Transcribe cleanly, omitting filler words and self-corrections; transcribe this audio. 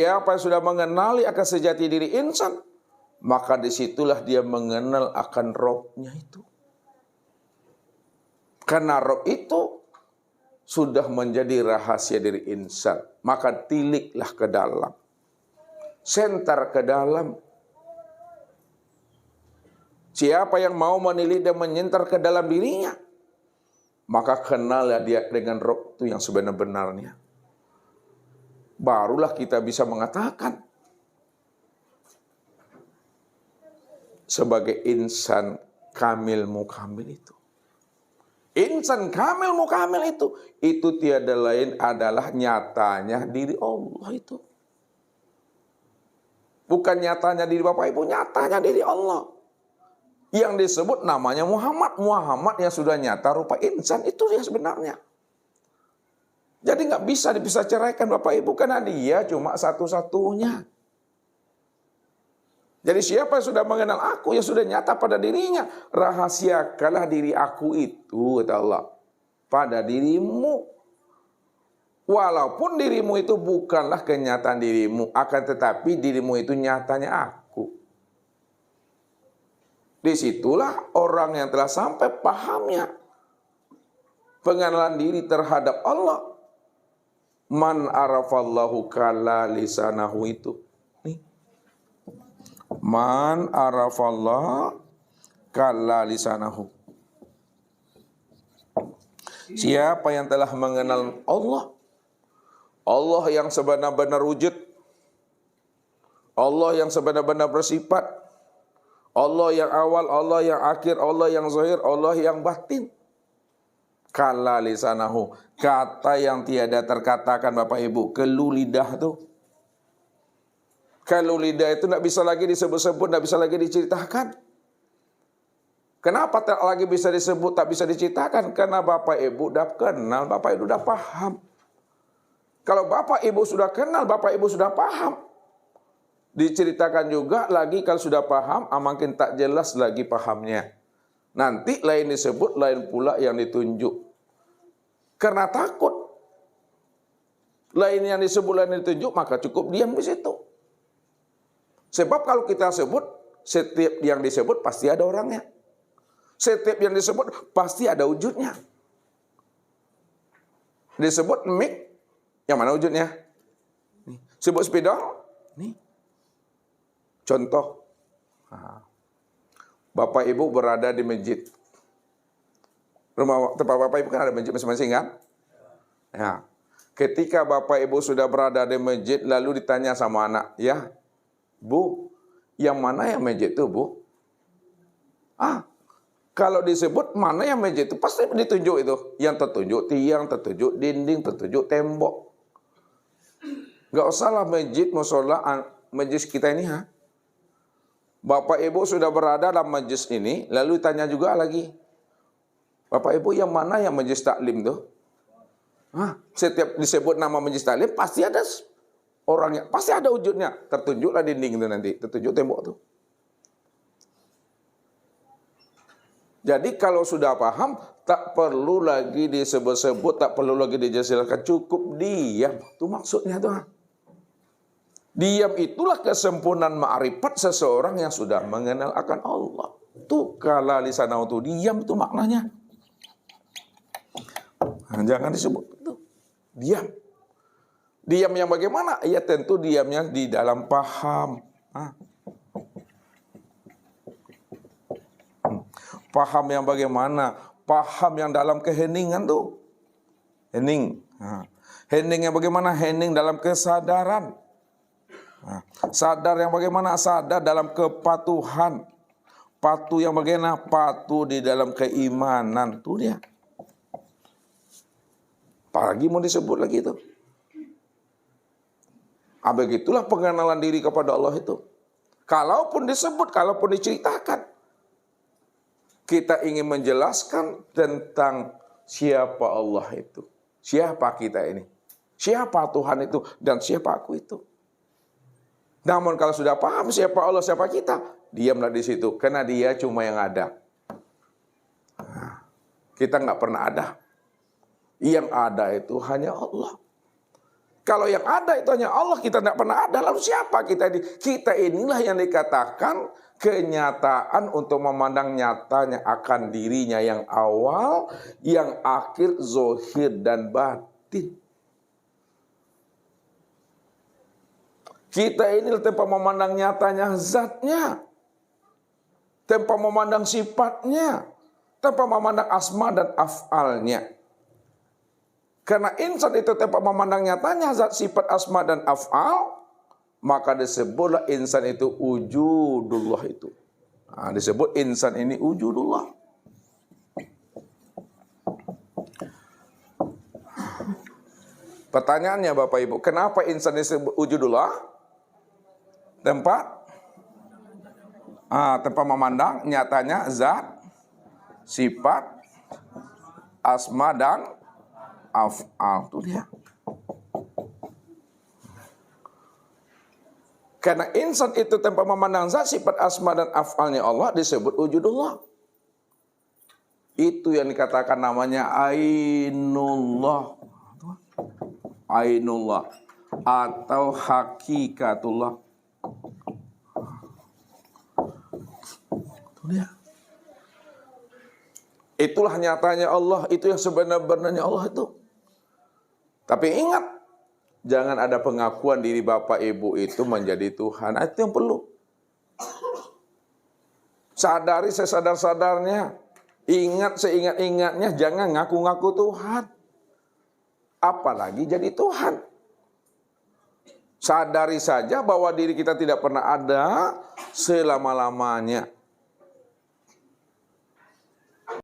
Siapa yang sudah mengenali akan sejati diri insan, maka disitulah dia mengenal akan Robnya itu. Karena Rob itu sudah menjadi rahasia diri insan, maka tiliklah ke dalam, sentar ke dalam. Siapa yang mau menilik dan menyentar ke dalam dirinya, maka kenallah dia dengan Rob itu yang sebenar-benarnya. Barulah kita bisa mengatakan sebagai insan kamil mukamil itu. Insan kamil mukamil itu tiada lain adalah nyatanya diri Allah itu. Bukan nyatanya diri Bapak Ibu, nyatanya diri Allah. Yang disebut namanya Muhammad. Muhammad yang sudah nyata rupa insan, itu dia sebenarnya. Jadi nggak bisa dipisah ceraikan Bapak Ibu, karena dia cuma satu-satunya. Jadi siapa yang sudah mengenal aku, yang sudah nyata pada dirinya, rahasiakanlah diri aku itu, kata Allah, pada dirimu. Walaupun dirimu itu bukanlah kenyataan dirimu, akan tetapi dirimu itu nyatanya aku. Disitulah orang yang telah sampai pahamnya pengenalan diri terhadap Allah. Man arafallahu kala lisanahu itu. Nih. Man arafallahu kala lisanahu. Siapa yang telah mengenal Allah, Allah yang sebenar-benar wujud, Allah yang sebenar-benar bersifat, Allah yang awal, Allah yang akhir, Allah yang zahir, Allah yang batin. Kala lisanahu, kata yang tiada terkatakan Bapak Ibu, kelu lidah tuh. Kelu lidah itu tidak bisa lagi disebut-sebut, tidak bisa lagi diceritakan. Kenapa tak lagi bisa disebut, tak bisa diceritakan? Karena Bapak Ibu sudah kenal, Bapak Ibu sudah paham. Kalau Bapak Ibu sudah kenal, Bapak Ibu sudah paham. Diceritakan juga lagi kalau sudah paham, makin tak jelas lagi pahamnya. Nanti lain disebut, lain pula yang ditunjuk. Karena takut. Lain yang disebut, lain yang ditunjuk, maka cukup diam di situ. Sebab kalau kita sebut, setiap yang disebut pasti ada orangnya. Setiap yang disebut pasti ada wujudnya. Disebut mic, yang mana wujudnya? Nih. Sebut spidol, nih. Contoh. Bapak Ibu berada di masjid. Rumah tempat Bapak Ibu kan ada masjid masing-masing kan? Ya. Ketika Bapak Ibu sudah berada di masjid, lalu ditanya sama anak, ya, Bu, yang mana yang masjid itu, Bu? Kalau disebut mana yang masjid itu, pasti ditunjuk itu. Yang tertunjuk tiang, tertunjuk dinding, tertunjuk tembok. Gak usahlah masjid, musola, masjid kita ini, Bapak Ibu sudah berada dalam majlis ini, lalu tanya juga lagi, Bapak Ibu yang mana yang majlis taklim tuh? Setiap disebut nama majlis taklim, pasti ada orangnya, pasti ada wujudnya. Tertunjuklah dinding itu nanti, tertunjuk tembok tuh. Jadi kalau sudah paham, tak perlu lagi disebut-sebut, tak perlu lagi dijelaskan, cukup diam. Itu maksudnya tuh. Diam itulah kesempurnaan ma'rifat seseorang yang sudah mengenal akan Allah. Itu kala lisanahu itu diam itu maknanya. Jangan disebut itu. Diam. Diam yang bagaimana? Ya tentu diamnya di dalam paham. Paham yang bagaimana? Paham yang dalam keheningan tuh. Hening. Hening yang bagaimana? Hening dalam kesadaran. Sadar yang bagaimana? Sadar dalam kepatuhan. Patuh yang bagaimana? Patuh di dalam keimanan. Itu dia. Apalagi mau disebut lagi itu. Begitulah pengenalan diri kepada Allah itu. Kalaupun disebut, kalaupun diceritakan, kita ingin menjelaskan tentang siapa Allah itu. Siapa kita ini. Siapa Tuhan itu. Dan siapa aku itu. Namun kalau sudah paham siapa Allah, siapa kita, diamlah di situ. Karena dia cuma yang ada. Kita nggak pernah ada. Yang ada itu hanya Allah. Kalau yang ada itu hanya Allah, kita tidak pernah ada. Lalu siapa kita ini? Kita inilah yang dikatakan kenyataan untuk memandang nyatanya akan dirinya yang awal, yang akhir, zohir dan batin. Kita ini tanpa memandang nyatanya zatnya, tanpa memandang sifatnya, tanpa memandang asma dan af'alnya. Karena insan itu tanpa memandang nyatanya zat, sifat, asma dan af'al, maka disebutlah insan itu wujudullah itu. Nah, disebut insan ini wujudullah. Pertanyaannya Bapak Ibu, kenapa insan disebut wujudullah? Tanpa memandang nyatanya zat, sifat, asma dan af'al. Itu dia. Karena insan itu tanpa memandang zat, sifat, asma dan af'alnya Allah disebut wujudullah. Itu yang dikatakan namanya ainullah. Ainullah atau hakikatullah. Itu dia. Itulah nyatanya Allah, itu yang sebenar-benarnya Allah itu. Tapi ingat, jangan ada pengakuan diri Bapak Ibu itu menjadi Tuhan. Itu yang perlu. Sadari sesadar-sadarnya. Ingat seingat-ingatnya, jangan ngaku-ngaku Tuhan. Apalagi jadi Tuhan. Sadari saja bahwa diri kita tidak pernah ada selama-lamanya.